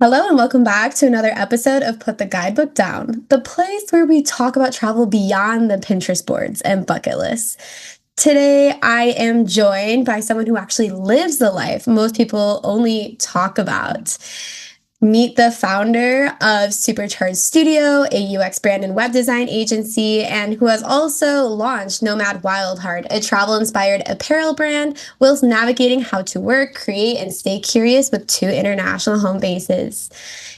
Hello and welcome back to another episode of Put the Guidebook Down, the place where we talk about travel beyond the Pinterest boards and bucket lists. Today, I am joined by someone who actually lives the life most people only talk about. Meet the founder of Supercharged Studio, a UX brand and web design agency, and who has also launched Nomad Wildheart, a travel-inspired apparel brand, whilst navigating how to work, create, and stay curious with two international home bases.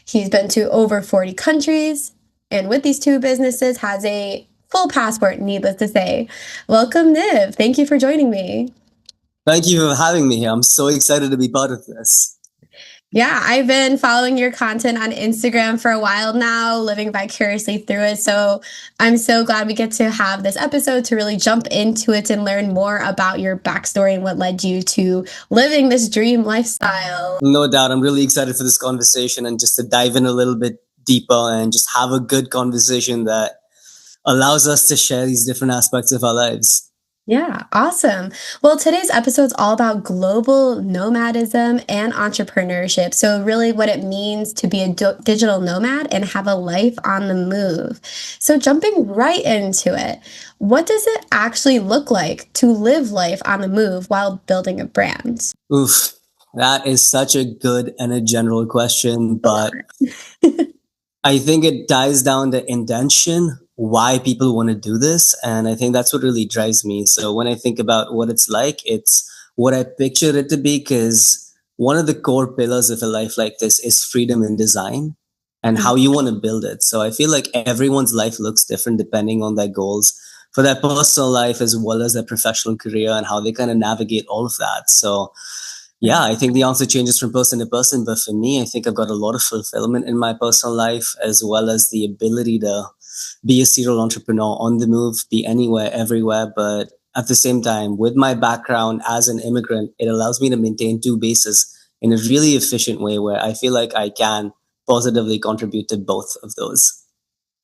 He's been to over 40 countries, and with these two businesses has a full passport, needless to say. Welcome, Niv. Thank you for joining me. Thank you for having me here. I'm so excited to be part of this. Yeah, I've been following your content on Instagram for a while now, living vicariously through it. So I'm so glad we get to have this episode to really jump into it and learn more about your backstory and what led you to living this dream lifestyle. No doubt. I'm really excited for this conversation and just to dive in a little bit deeper and just have a good conversation that allows us to share these different aspects of our lives. Yeah, awesome. Well, today's episode is all about global nomadism and entrepreneurship. So, really, what it means to be a digital nomad and have a life on the move. So, jumping right into it, what does it actually look like to live life on the move while building a brand? Oof, that is such a good and a general question, but I think it ties down to intention, why people want to do this. And I think that's what really drives me. So when I think about what it's like, it's what I picture it to be, because one of the core pillars of a life like this is freedom in design and how you want to build it. So I feel like everyone's life looks different depending on their goals for their personal life as well as their professional career and how they kind of navigate all of that. So yeah, I think the answer changes from person to person. But for me, I think I've got a lot of fulfillment in my personal life, as well as the ability to be a serial entrepreneur on the move, be anywhere, everywhere. But at the same time, with my background as an immigrant, it allows me to maintain two bases in a really efficient way where I feel like I can positively contribute to both of those.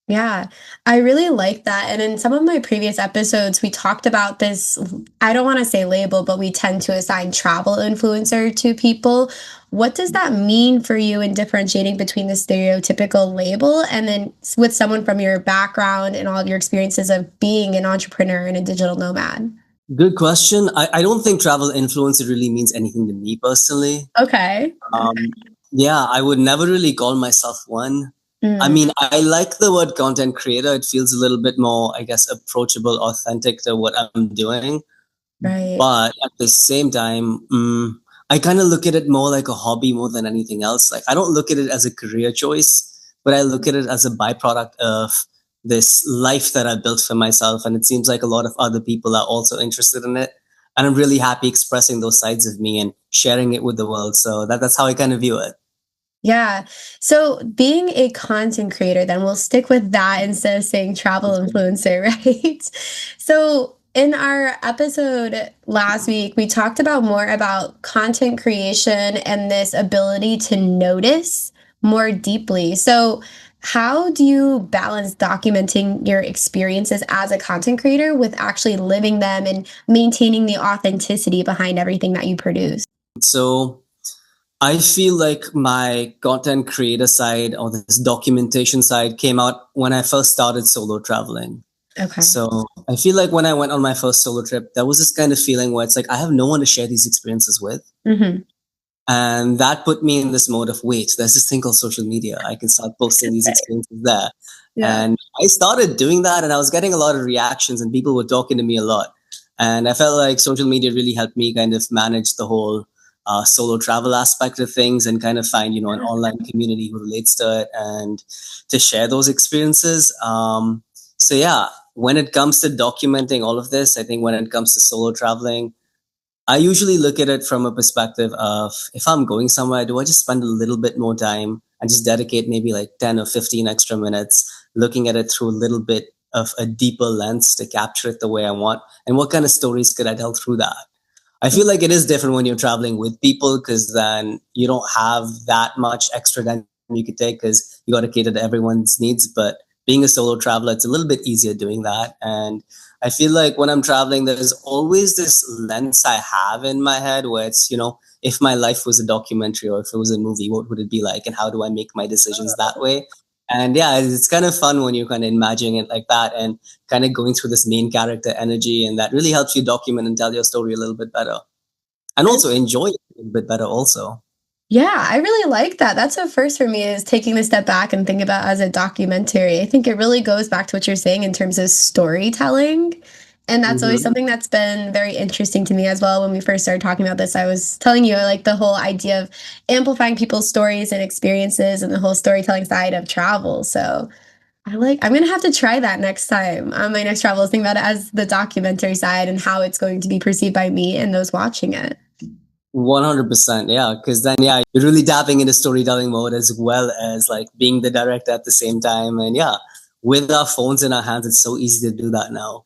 Yeah, I really like that. And in some of my previous episodes, we talked about this. I don't want to say label, but we tend to assign travel influencer to people. What does that mean for you in differentiating between the stereotypical label and then with someone from your background and all of your experiences of being an entrepreneur and a digital nomad? Good question. I don't think travel influencer really means anything to me personally. Okay. Um, yeah, I would never really call myself one. I Mm, mean, I like the word content creator. It feels a little bit more, I guess, approachable, authentic to what I'm doing. right. But at the same time, I kind of look at it more like a hobby more than anything else. Like, I don't look at it as a career choice, but I look at it as a byproduct of this life that I built for myself. And it seems like a lot of other people are also interested in it. And I'm really happy expressing those sides of me and sharing it with the world. So that's how I kind of view it. Yeah. So being a content creator, then we'll stick with that instead of saying travel influencer, right? So in our episode last week, we talked about more about content creation and this ability to notice more deeply. So how do you balance documenting your experiences as a content creator with actually living them and maintaining the authenticity behind everything that you produce? So I feel like my content creator side or this documentation side came out when I first started solo traveling. Okay. So I feel like when I went on my first solo trip, there was this kind of feeling where it's like I have no one to share these experiences with. Hmm. And that put me in this mode of wait, there's this thing called social media. I can start posting these experiences there. Yeah. And I started doing that and I was getting a lot of reactions and people were talking to me a lot. And I felt like social media really helped me kind of manage the whole solo travel aspect of things and kind of find, an online community who relates to it and to share those experiences. So yeah, when it comes to documenting all of this, I think when it comes to solo traveling, I usually look at it from a perspective of if I'm going somewhere, do I just spend a little bit more time and just dedicate maybe like 10 or 15 extra minutes looking at it through a little bit of a deeper lens to capture it the way I want? And what kind of stories could I tell through that? I feel like it is different when you're traveling with people because then you don't have that much extra time you could take because you got to cater to everyone's needs. But being a solo traveler, it's a little bit easier doing that. And I feel like when I'm traveling, there's always this lens I have in my head where it's, if my life was a documentary or if it was a movie, what would it be like? And how do I make my decisions that way? And yeah, it's kind of fun when you're kind of imagining it like that and kind of going through this main character energy. And that really helps you document and tell your story a little bit better and also enjoy it a little bit better also. Yeah, I really like that. That's a first for me is taking the step back and think about as a documentary. I think it really goes back to what you're saying in terms of storytelling. And that's always Hmm. something that's been very interesting to me as well. When we first started talking about this, I was telling you I like the whole idea of amplifying people's stories and experiences and the whole storytelling side of travel. So I'm gonna have to try that next time on my next travels. Think about it as the documentary side and how it's going to be perceived by me and those watching it. 100%. Yeah. Because then, yeah, you're really dabbing into storytelling mode as well as like being the director at the same time. And yeah, with our phones in our hands, it's so easy to do that now.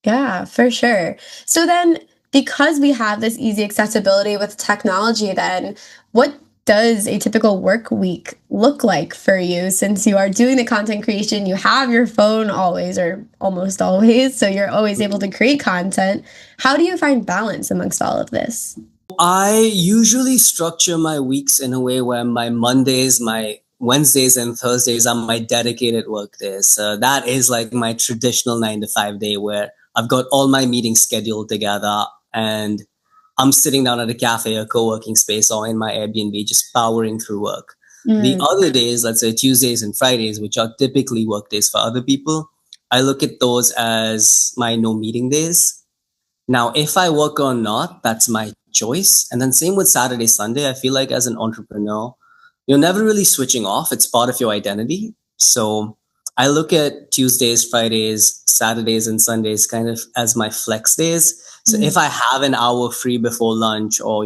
Yeah, for sure. So then, because we have this easy accessibility with technology, then what does a typical work week look like for you since you are doing the content creation? You have your phone always or almost always, so you're always able to create content. How do you find balance amongst all of this? I usually structure my weeks in a way where my Mondays, my Wednesdays, and Thursdays are my dedicated work days. So that is like my traditional 9 to 5 day where I've got all my meetings scheduled together and I'm sitting down at a cafe or co working space or in my Airbnb just powering through work. The Mm, other days, let's say Tuesdays and Fridays, which are typically work days for other people, I look at those as my no meeting days. Now, if I work or not, that's my choice. And then same with Saturday, Sunday. I feel like as an entrepreneur, you're never really switching off. It's part of your identity. So I look at Tuesdays, Fridays, Saturdays, and Sundays kind of as my flex days. So mm, if I have an hour free before lunch or,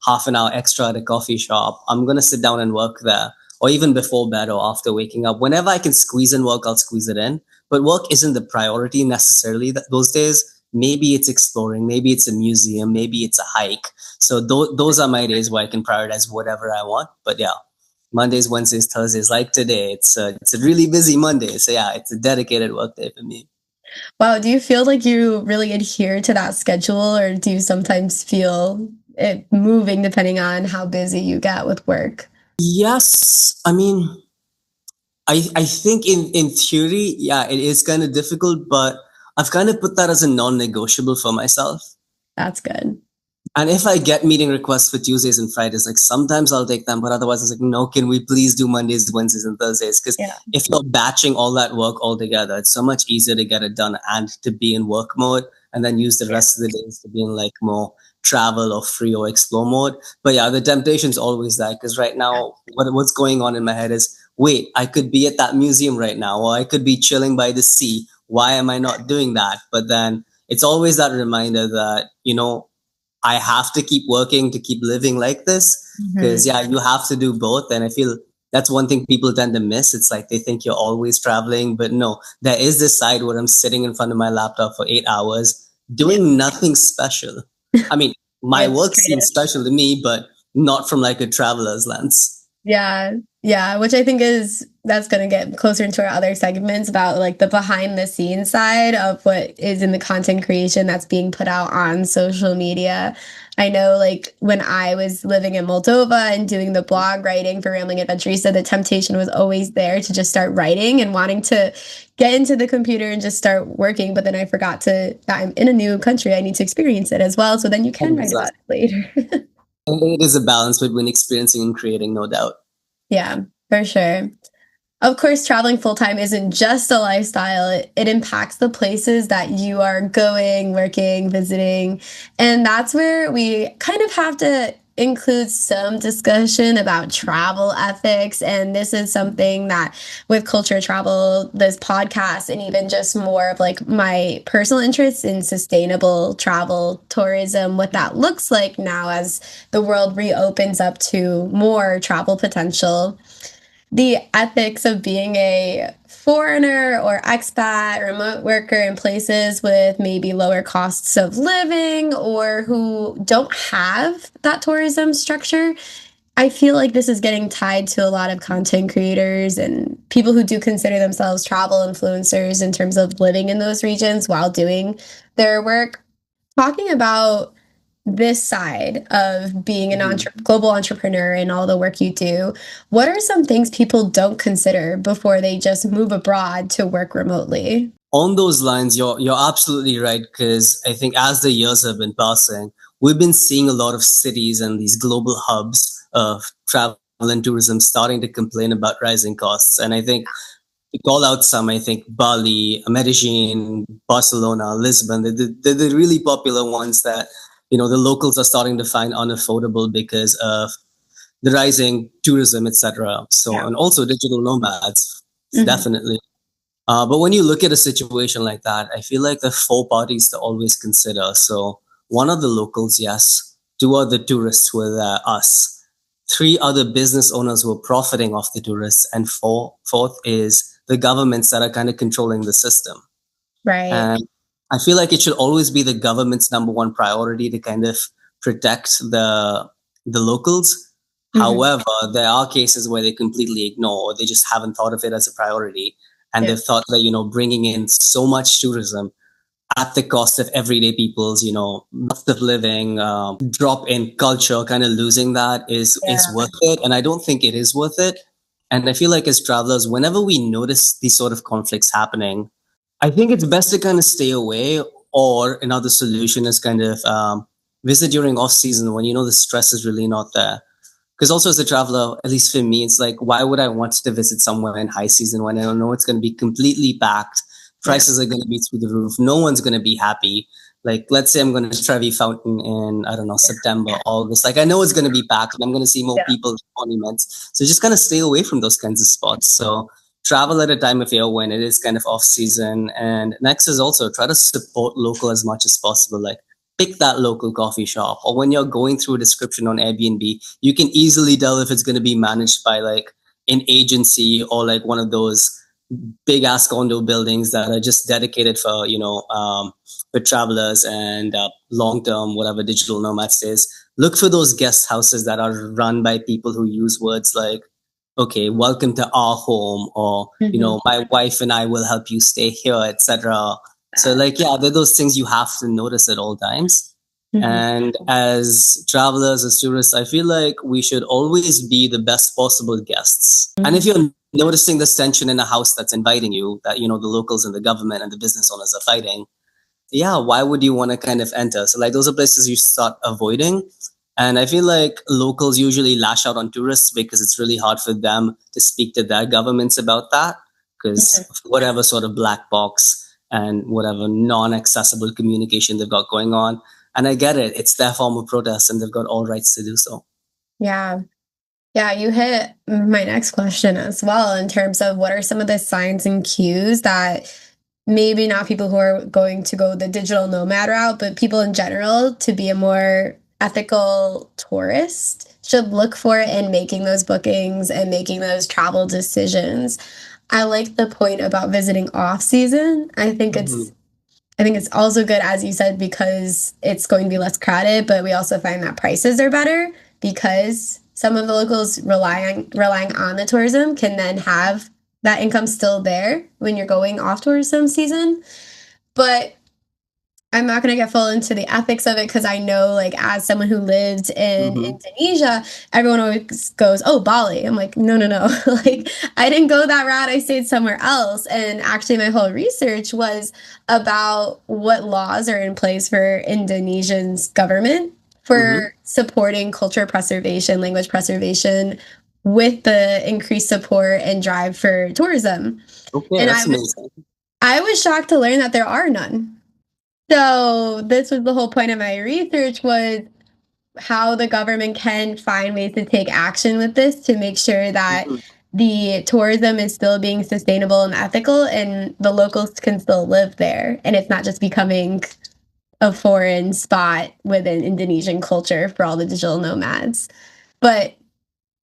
half an hour extra at a coffee shop, I'm going to sit down and work there or even before bed or after waking up. Whenever I can squeeze in work, I'll squeeze it in. But work isn't the priority necessarily those days. Maybe it's exploring, maybe it's a museum, maybe it's a hike. So those are my days where I can prioritize whatever I want. But yeah, Mondays, Wednesdays, Thursdays, like today, it's a really busy Monday. So yeah, it's a dedicated work day for me. Wow, do you feel like you really adhere to that schedule, or do you sometimes feel it moving depending on how busy you get with work? Yes, I mean, I think in theory, yeah, it is kind of difficult, but I've kind of put that as a non-negotiable for myself. That's good. And if I get meeting requests for Tuesdays and Fridays, like sometimes I'll take them, but otherwise it's like, no, can we please do Mondays, Wednesdays, and Thursdays? Because Yeah. if you're batching all that work all together, it's so much easier to get it done and to be in work mode and then use the Yeah. rest of the days to be in like more travel or free or explore mode. But yeah, the temptation's always that because right now, what's going on in my head is, wait, I could be at that museum right now, or I could be chilling by the sea. Why am I not doing that? But then it's always that reminder that, I have to keep working to keep living like this because Mhm. yeah, you have to do both. And I feel that's one thing people tend to miss. It's like they think you're always traveling, but no, there is this side where I'm sitting in front of my laptop for 8 hours Yeah. doing nothing special. I mean, my It's work seems creative. special to me, but not from like a traveler's lens. Yeah, yeah, which I think is that's gonna get closer into our other segments about like the behind the scenes side of what is in the content creation that's being put out on social media. I know like when I was living in Moldova and doing the blog writing for Rambling Adventurista, the temptation was always there to just start writing and wanting to get into the computer and just start working. But then I forgot that I'm in a new country. I need to experience it as well. So then you can write 100%. about it later. It is a balance between experiencing and creating, no doubt. Yeah, for sure. Of course, traveling full time isn't just a lifestyle, it impacts the places that you are going, working, visiting. And that's where we kind of have to include some discussion about travel ethics. And this is something that, with culture travel, this podcast, and even just more of like my personal interests in sustainable travel, tourism, what that looks like now as the world reopens up to more travel potential, the ethics of being a foreigner or expat, remote worker in places with maybe lower costs of living or who don't have that tourism structure. I feel like this is getting tied to a lot of content creators and people who do consider themselves travel influencers in terms of living in those regions while doing their work. Talking about this side of being an Mhm. global entrepreneur and all the work you do, what are some things people don't consider before they just move abroad to work remotely? On those lines, you're absolutely right, because I think as the years have been passing, we've been seeing a lot of cities and these global hubs of travel and tourism starting to complain about rising costs. And I think to call out some, I think Bali, Medellin, Barcelona, Lisbon, they're the really popular ones that, the locals are starting to find unaffordable because of the rising tourism, etc. So, Yeah. and also digital nomads, Mhm. definitely. But when you look at a situation like that, I feel like there are four parties to always consider. So one are the locals, yes. Two are the tourists who are there, us. Three are the business owners who are profiting off the tourists. And fourth is the governments that are kind of controlling the system. Right. And I feel like it should always be the government's number one priority to kind of protect the locals. Mhm. However, there are cases where they completely ignore or they just haven't thought of it as a priority. And Yeah. they've thought that, bringing in so much tourism at the cost of everyday people's, cost of living, drop in culture, kind of losing that is Yeah. worth it. And I don't think it is worth it. And I feel like as travelers, whenever we notice these sort of conflicts happening, I think it's best to kind of stay away, or another solution is kind of visit during off season when the stress is really not there. Because also as a traveler, at least for me, it's like, why would I want to visit somewhere in high season when I don't know it's going to be completely packed? Yeah. Prices are going to be through the roof. No one's going to be happy. Like, let's say I'm going to Trevi Fountain in, I don't know, September, August. Like, I know it's going to be packed and I'm going to see more Yeah. people at monuments. So just kind of stay away from those kinds of spots. So travel at a time of year when it is kind of off season. And next is also try to support local as much as possible. Like, pick that local coffee shop, or when you're going through a description on Airbnb, you can easily tell if it's going to be managed by like an agency or like one of those big ass condo buildings that are just dedicated for for travelers and long term whatever digital nomad stays. Look for those guest houses that are run by people who use words like, okay, welcome to our home, or Mhm. my wife and I will help you stay here, etc. So like, yeah, they're those things you have to notice at all times. Mhm. And as travelers, as tourists, I feel like we should always be the best possible guests. And if Mhm. you're noticing this tension in a house that's inviting you, that the locals and the government and the business owners are fighting, yeah, why would you want to kind of enter? So like those are places you start avoiding. And I feel like locals usually lash out on tourists because it's really hard for them to speak to their governments about that, because Mhm. whatever sort of black box and whatever non-accessible communication they've got going on. And I get it. It's their form of protest and they've got all rights to do so. Yeah. Yeah, you hit my next question as well in terms of what are some of the signs and cues that maybe not people who are going to go the digital nomad route, but people in general to be a more ethical tourist should look for in making those bookings and making those travel decisions. I like the point about visiting off season. Mhm. I think it's also good, as you said, because it's going to be less crowded, but we also find that prices are better because some of the locals relying on the tourism can then have that income still there when you're going off tourism season. But I'm not going to get full into the ethics of it because I know, like, as someone who lived in Mhm. Indonesia, everyone always goes, "Oh, Bali." I'm like, no, no, no. Like, I didn't go that route. I stayed somewhere else. And actually, my whole research was about what laws are in place for Indonesian's government Mhm. for supporting culture preservation, language preservation, with the increased support and drive for tourism. Okay, And that's amazing. I was shocked to learn that there are none. So this was the whole point of my research was how the government can find ways to take action with this to make sure that Mhm. the tourism is still being sustainable and ethical and the locals can still live there and it's not just becoming a foreign spot within Indonesian culture for all the digital nomads. But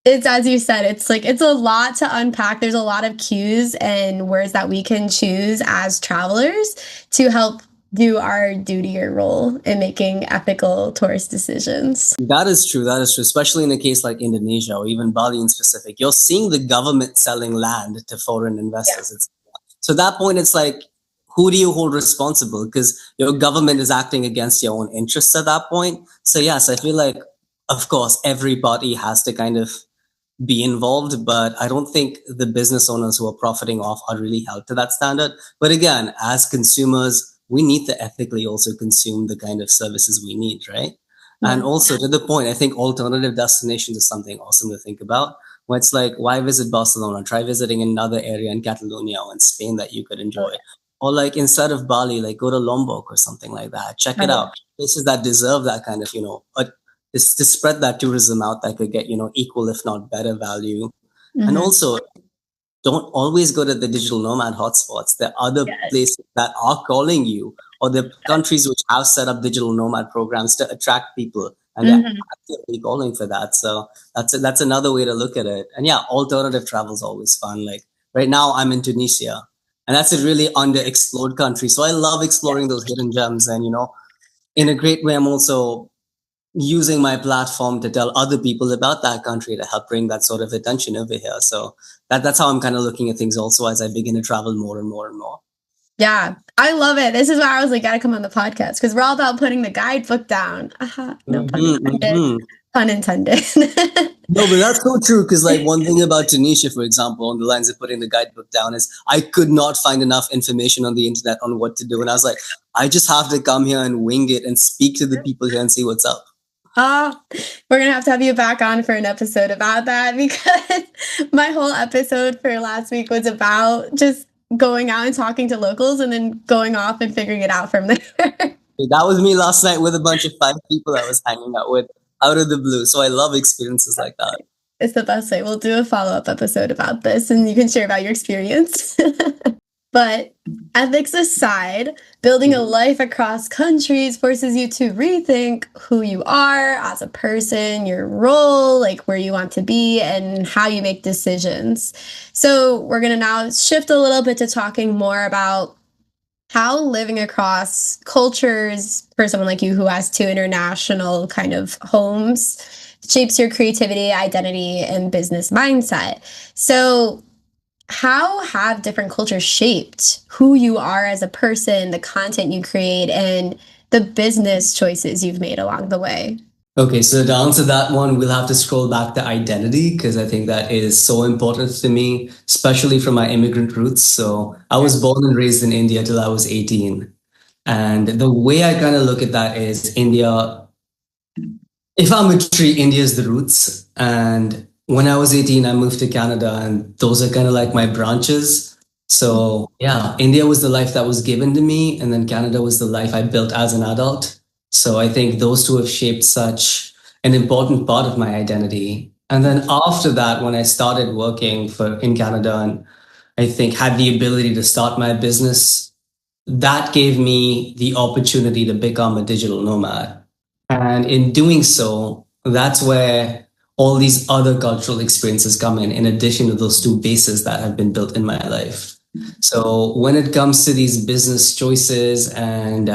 it's as you said, it's like it's a lot to unpack. There's a lot of cues and words that we can choose as travelers to help do our duty or role in making ethical tourist decisions. That is true. That is true. Especially in a case like Indonesia or even Bali in specific, you're seeing the government selling land to foreign investors. So at that point, it's like, who do you hold responsible? Because your government is acting against your own interests at that point. So yes, I feel like, of course, every party has to kind of be involved, but I don't think the business owners who are profiting off are really held to that standard. But again, as consumers, we need to ethically also consume the kind of services we need, right? And also to the point, I think alternative destinations is something awesome to think about. Where it's like, why visit Barcelona? Try visiting another area in Catalonia or in Spain that you could enjoy. Or like instead of Bali, like go to Lombok or something like that. Check it out. Places that deserve that kind of, is to spread that tourism out that could get, equal, if not better value. And also, don't always go to the digital nomad hotspots. There are other places that are calling you, or the countries which have set up digital nomad programs to attract people, and they're actively calling for that. So that's another way to look at it. And yeah, alternative travel is always fun. Like right now, I'm in Tunisia, and that's a really underexplored country. So I love exploring those hidden gems. And in a great way, I'm also using my platform to tell other people about that country to help bring that sort of attention over here. So that's how I'm kind of looking at things also as I begin to travel more and more and more. Yeah, I love it. This is why I was like, gotta come on the podcast because we're all about putting the guidebook down. No pun intended. Pun intended. No, but that's so true because like one thing about Tunisia, for example, on the lines of putting the guidebook down is I could not find enough information on the internet on what to do. And I was like, I just have to come here and wing it and speak to the people here and see what's up. Oh, we're going to have you back on for an episode about that because my whole episode for last week was about just going out and talking to locals and then going off and figuring it out from there. That was me last night with a bunch of 5 people I was hanging out with out of the blue. So I love experiences like that. It's the best way. We'll do a follow-up episode about this and you can share about your experience. But ethics aside, building a life across countries forces you to rethink who you are as a person, your role, like where you want to be, and how you make decisions. So we're going to now shift a little bit to talking more about how living across cultures for someone like you who has 2 international kind of homes shapes your creativity, identity, and business mindset. So how have different cultures shaped who you are as a person, the content you create, and the business choices you've made along the way? Okay, so to answer that one, we'll have to scroll back to identity because I think that is so important to me, especially from my immigrant roots. So I was born and raised in India till I was 18. And the way I kind of look at that is India, if I'm a tree, India is the roots. And when I was 18, I moved to Canada, and those are kind of like my branches. So yeah, India was the life that was given to me, and then Canada was the life I built as an adult. So I think those two have shaped such an important part of my identity. And then after that, when I started working in Canada, and I think had the ability to start my business, that gave me the opportunity to become a digital nomad. And in doing so, that's where all these other cultural experiences come in addition to those 2 bases that have been built in my life. So when it comes to these business choices and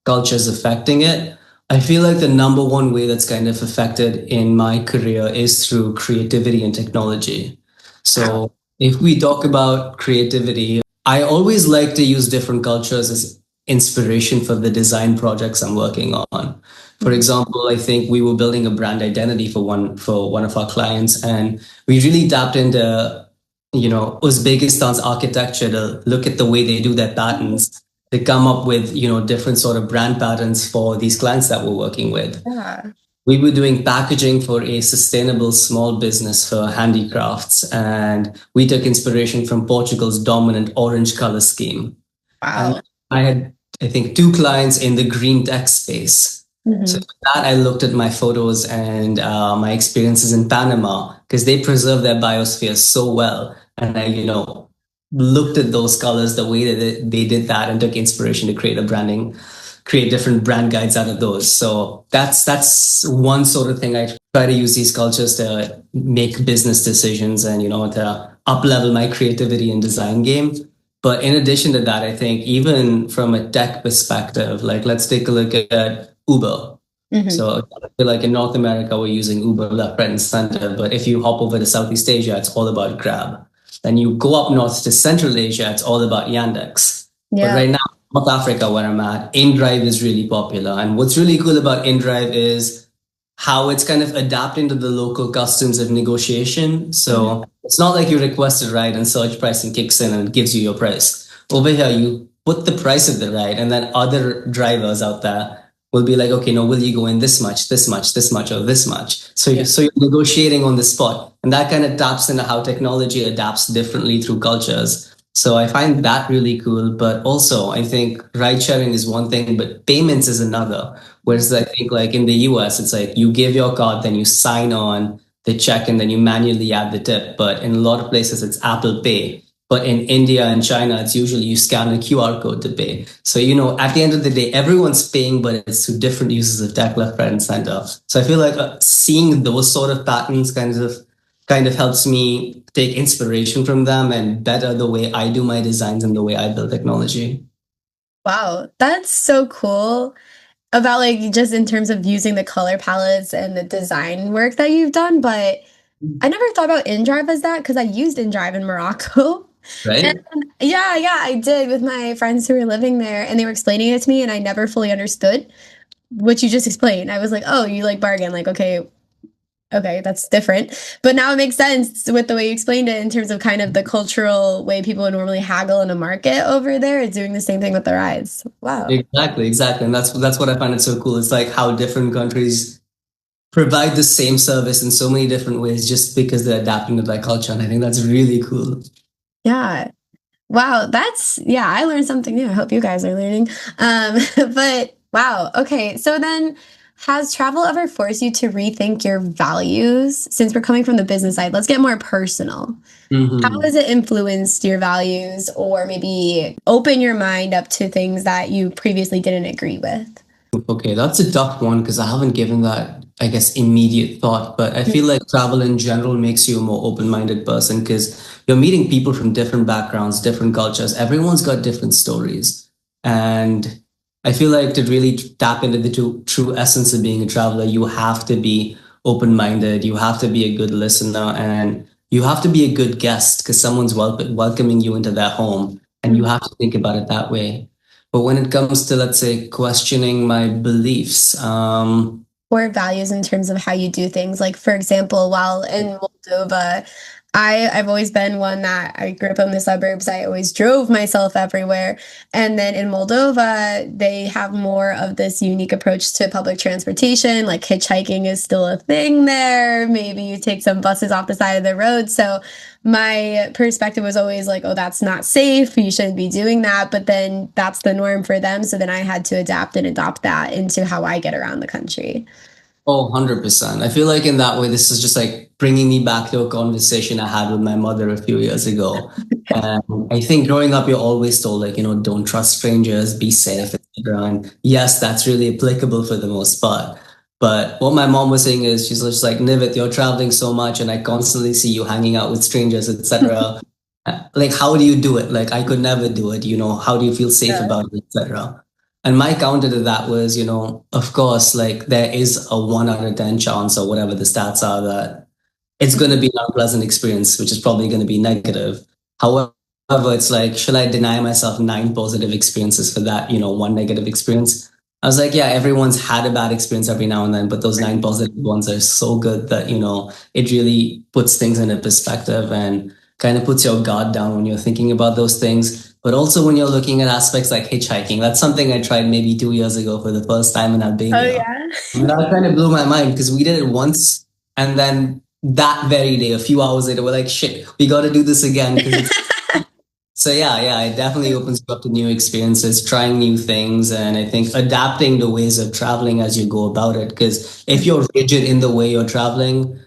cultures affecting it, I feel like the number one way that's kind of affected in my career is through creativity and technology. So if we talk about creativity, I always like to use different cultures as inspiration for the design projects I'm working on. For example, I think we were building a brand identity for one of our clients, and we really tapped into, Uzbekistan's architecture to look at the way they do their patterns to come up with, different sort of brand patterns for these clients that we're working with. Yeah. We were doing packaging for a sustainable small business for handicrafts, and we took inspiration from Portugal's dominant orange color scheme. Wow. And I had, I think, 2 clients in the green tech space. So for that, I looked at my photos and my experiences in Panama because they preserve their biosphere so well. And I, looked at those colors, the way that they did that, and took inspiration to create different brand guides out of those. So that's one sort of thing. I try to use these cultures to make business decisions and, to up level my creativity and design game. But in addition to that, I think even from a tech perspective, like let's take a look at Uber. Hmm. So I feel like in North America, we're using Uber left, right, and center. But if you hop over to Southeast Asia, it's all about Grab. Then you go up north to Central Asia, it's all about Yandex. But Yeah. right now, North Africa, where I'm at, InDrive is really popular. And what's really cool about InDrive is how it's kind of adapting to the local customs of negotiation. Mhm. So it's not like you request a ride and search pricing kicks in and it gives you your price. Over here, you put the price of the ride, and then other drivers out there will be like, okay, no, will you go in this much, this much, this much, or this much? Yeah. So you're negotiating on the spot, and that kind of taps into how technology adapts differently through cultures. So I find that really cool. But also, I think ride sharing is one thing, but payments is another. Whereas I think like in the US, it's like you give your card, then you sign on the check, and then you manually add the tip. But in a lot of places, it's Apple Pay. But in India and China, it's usually you scan a QR code to pay. So, at the end of the day, everyone's paying, but it's through different uses of tech, left, right, and center. So I feel like seeing those sort of patterns kind of helps me take inspiration from them and better the way I do my designs and the way I build technology. Wow, that's so cool about like just in terms of using the color palettes and the design work that you've done, but I never thought about InDrive as that because I used InDrive in Morocco. And Right? yeah, yeah, I did with my friends who were living there and they were explaining it to me and I never fully understood what you just explained. I was like, "Oh, you like bargain." Like, okay, okay, that's different. But now it makes sense with the way you explained it in terms of kind of the cultural way people would normally haggle in a market over there. It's doing the same thing with the rides. Wow. Exactly, exactly. And that's what I find it so cool. It's like how different countries provide the same service in so many different ways just because they're adapting to their culture. And I think that's really cool. Yeah. Wow, that's yeah, I learned something new. I hope you guys are learning. But wow, okay. So then has travel ever forced you to rethink your values? Since we're coming from the business side, let's get more personal. How Hmm. has it influenced your values or maybe open your mind up to things that you previously didn't agree with? Okay, that's a tough one because I haven't given that, I guess, immediate thought. But I feel like travel in general makes you a more open-minded person because you're meeting people from different backgrounds, different cultures. Everyone's got different stories. And I feel like to really tap into the true essence of being a traveler, you have to be open-minded, you have to be a good listener, and you have to be a good guest because someone's welcoming you into their home. And you Mhm. have to think about it that way. But when it comes to, let's say, questioning my beliefs, Or values in terms of how you do things. Like for example, while in Moldova, I've always been one that I grew up in the suburbs. I always drove myself everywhere. And then in Moldova, they have more of this unique approach to public transportation. Like hitchhiking is still a thing there. Maybe you take some buses off the side of the road. So my perspective was always like, oh, that's not safe. You shouldn't be doing that. But then that's the norm for them. So then I had to adapt and adopt that into how I get around the country. oh, 100%. I feel like in that way, this is just like bringing me back to a conversation I had with my mother a few years ago. And I think growing up, you're always told, like, don't trust strangers, be safe, etc. And yes, that's really applicable for the most part. But what my mom was saying is, she's just like, Nivit, you're traveling so much, and I constantly see you hanging out with strangers, etc. Like, how do you do it? Like, I could never do it. How do you feel safe Yeah. about it, etc. And my counter to that was, of course, like there is a 1 out of 10 chance or whatever the stats are that it's going to be an unpleasant experience, which is probably going to be negative. However, it's like, should I deny myself 9 positive experiences for that, one negative experience? I was like, yeah, everyone's had a bad experience every now and then, but those 9 positive ones are so good that, it really puts things in a perspective and kind of puts your guard down when you're thinking about those things. But also when you're looking at aspects like hitchhiking, that's something I tried maybe 2 years ago for the first time in Oh Albania. yeah. And that kind of blew my mind because we did it once and then that very day, a few hours later, we're like, shit, we got to do this again because it's so yeah, it definitely opens you up to new experiences, trying new things, and I think adapting the ways of traveling as you go about it. Because if you're rigid in the way you're traveling,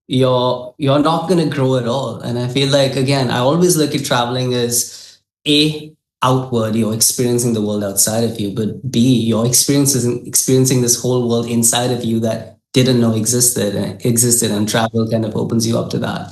you're not gonna grow at all. And I feel like again, I always look at traveling as A, outward, you're experiencing the world outside of you, but B, you're experiencing this whole world inside of you that didn't know existed, and existed, and travel kind of opens you up to that.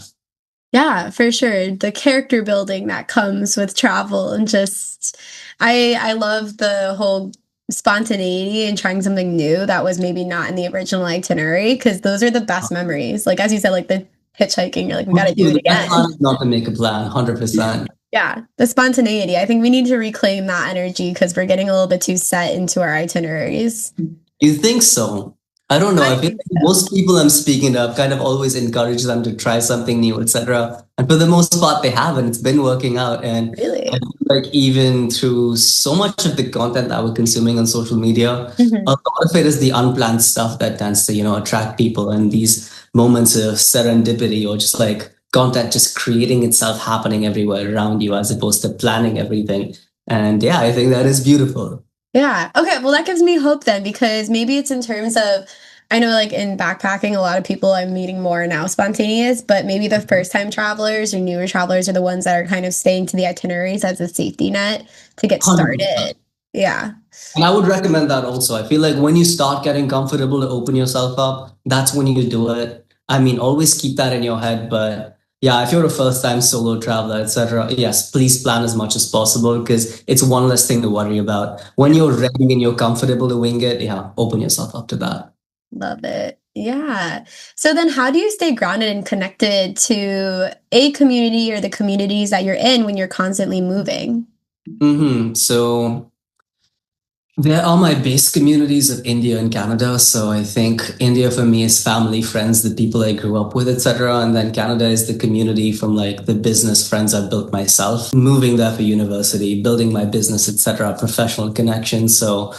Yeah, for sure. The character building that comes with travel and just I love the whole spontaneity and trying something new that was maybe not in the original itinerary because those are the best memories. Like as you said, like the hitchhiking, you're like, we gotta do it The best again. part is not to make a plan, 100%. Yeah, the spontaneity. I think we need to reclaim that energy because we're getting a little bit too set into our itineraries. You think so? I don't know. I I feel think like so. most people I'm speaking to, I've kind of always encouraged them to try something new, etc. And for the most part, they have, and it's been working out. And I Really. feel like even through so much of the content that we're consuming on social media, a Mhm. lot of it is the unplanned stuff that tends to, attract people, and these moments of serendipity or just like content just creating itself happening everywhere around you as opposed to planning everything. And yeah, I think that is beautiful. Yeah. Okay. Well, that gives me hope then because maybe it's in terms of, I know like in backpacking, a lot of people I'm meeting more now spontaneous, but maybe the first time travelers or newer travelers are the ones that are kind of staying to the itineraries as a safety net to get 100%. started. Yeah. And I would recommend that also. I feel like when you start getting comfortable to open yourself up, that's when you do it. I mean, always keep that in your head. But yeah, if you're a first time solo traveler, etc., yes, please plan as much as possible because it's one less thing to worry about. When you're ready and you're comfortable to wing it, yeah, open yourself up to that. Love it. Yeah. So then how do you stay grounded and connected to a community or the communities that you're in when you're constantly moving? So there are my base communities of India and Canada. So I think India for me is family, friends, the people I grew up with, etc. And then Canada is the community from like the business friends I've built myself, moving there for university, building my business, etc., professional connections. So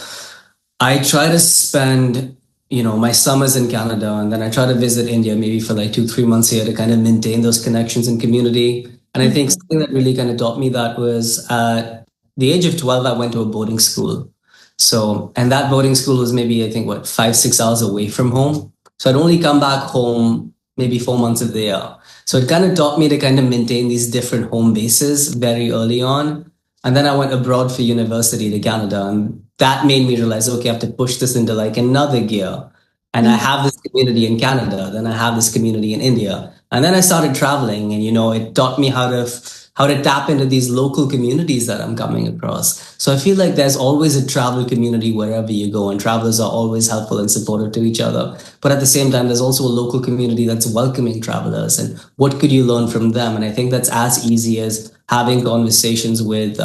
I try to spend, my summers in Canada, and then I try to visit India maybe for like 2, 3 months here to kind of maintain those connections and community. And I think Mhm. something that really kind of taught me that was at the age of 12, I went to a boarding school. So, and that boarding school was maybe, I think, what, 5, 6 hours away from home. So I'd only come back home maybe 4 months of the year. So it kind of taught me to kind of maintain these different home bases very early on. And then I went abroad for university to Canada. And that made me realize, okay, I have to push this into like another gear. And I Mhm. have this community in Canada, then I have this community in India. And then I started traveling and, it taught me how to tap into these local communities that I'm coming across. So I feel like there's always a travel community wherever you go, and travelers are always helpful and supportive to each other. But at the same time, there's also a local community that's welcoming travelers, and what could you learn from them? And I think that's as easy as having conversations with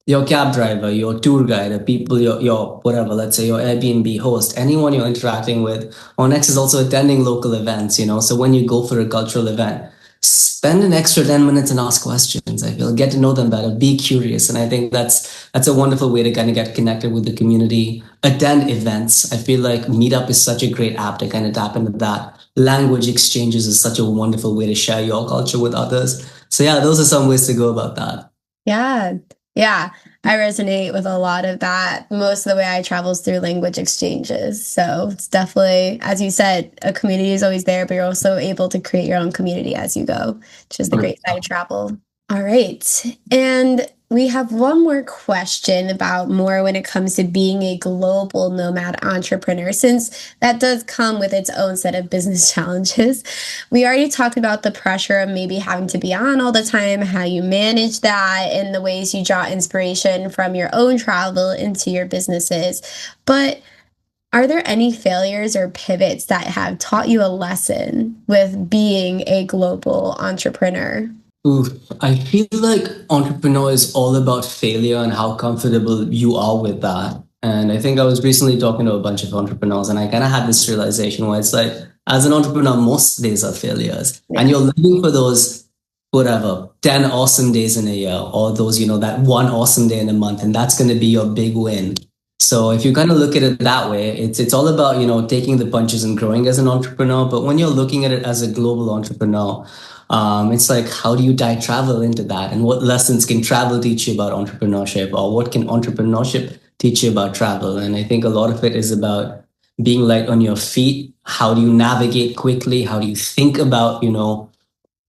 your cab driver, your tour guide, or people, your whatever, let's say your Airbnb host, anyone you're interacting with. Or next is also attending local events. So when you go for a cultural event, spend an extra 10 minutes and ask questions. I feel get to know them better, be curious. And I think that's a wonderful way to kind of get connected with the community, attend events. I feel like Meetup is such a great app to kind of tap into that. Language exchanges is such a wonderful way to share your culture with others. So yeah, those are some ways to go about that. Yeah. Yeah. I resonate with a lot of that. Most of the way I travel is through language exchanges. So it's definitely, as you said, a community is always there, but you're also able to create your own community as you go, which is the great side of travel. All right. And we have one more question about more when it comes to being a global nomad entrepreneur, since that does come with its own set of business challenges. We already talked about the pressure of maybe having to be on all the time, how you manage that, and the ways you draw inspiration from your own travel into your businesses. But are there any failures or pivots that have taught you a lesson with being a global entrepreneur? Oof, I feel like entrepreneur is all about failure and how comfortable you are with that. And I think I was recently talking to a bunch of entrepreneurs, and I kind of had this realization where it's like, as an entrepreneur, most days are failures. And Yeah. you're looking for those, whatever, 10 awesome days in a year, or those, that one awesome day in a month. And that's going to be your big win. So if you kind of look at it that way, it's all about, taking the punches and growing as an entrepreneur. But when you're looking at it as a global entrepreneur, it's like, how do you tie travel into that? And what lessons can travel teach you about entrepreneurship? Or what can entrepreneurship teach you about travel? And I think a lot of it is about being light on your feet. How do you navigate quickly? How do you think about,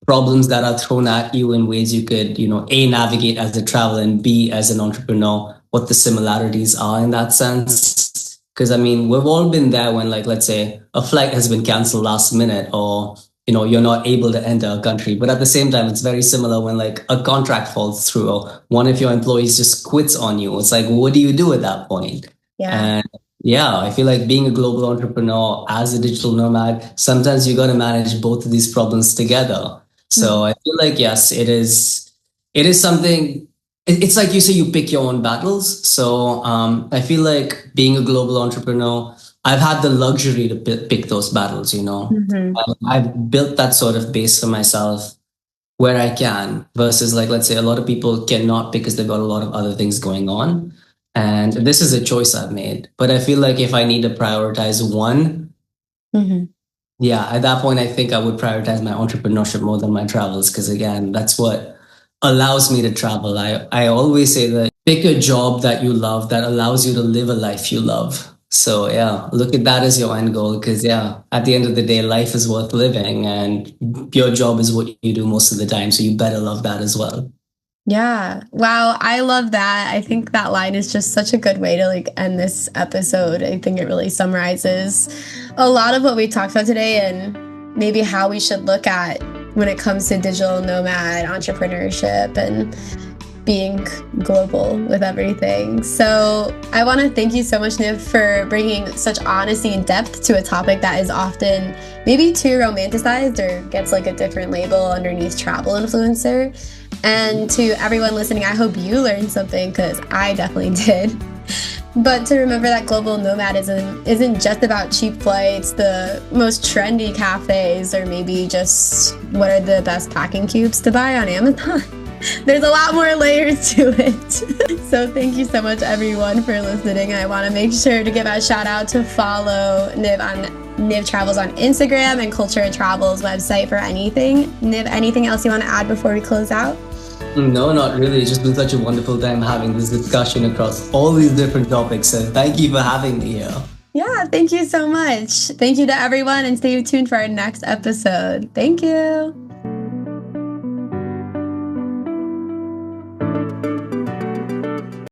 problems that are thrown at you in ways you could, A, navigate as a traveler, and B, as an entrepreneur, what the similarities are in that sense? Because I mean, we've all been there when, like, let's say a flight has been canceled last minute, or you're not able to enter a country. But at the same time, it's very similar when like a contract falls through or one of your employees just quits on you. It's like, what do you do at that point? Yeah. And yeah, I feel like being a global entrepreneur as a digital nomad, sometimes you got to manage both of these problems together. So I feel like, yes, it is something. It's like you say, you pick your own battles. So I feel like being a global entrepreneur, I've had the luxury to pick those battles, Mhm. I've built that sort of base for myself where I can, versus like, let's say a lot of people cannot because they've got a lot of other things going on. And this is a choice I've made. But I feel like if I need to prioritize one, Mhm. yeah, at that point, I think I would prioritize my entrepreneurship more than my travels. Because again, that's what allows me to travel. I always say that pick a job that you love that allows you to live a life you love. So yeah, look at that as your end goal. Because yeah, at the end of the day, life is worth living, and your job is what you do most of the time. So you better love that as well. Yeah. Wow. I love that. I think that line is just such a good way to like end this episode. I think it really summarizes a lot of what we talked about today and maybe how we should look at when it comes to digital nomad entrepreneurship and being global with everything. So I want to thank you so much, Niv, for bringing such honesty and depth to a topic that is often maybe too romanticized or gets like a different label underneath travel influencer. And to everyone listening, I hope you learned something because I definitely did. But to remember that global nomadism isn't just about cheap flights, the most trendy cafes, or maybe just what are the best packing cubes to buy on Amazon. There's a lot more layers to it. So thank you so much, everyone, for listening. I want to make sure to give a shout out to follow Niv on Niv Travels on Instagram and Culture Travels website for anything. Niv, anything else you want to add before we close out? No, not really. It's just been such a wonderful time having this discussion across all these different topics. So thank you for having me here. Yeah, thank you so much. Thank you to everyone and stay tuned for our next episode. Thank you.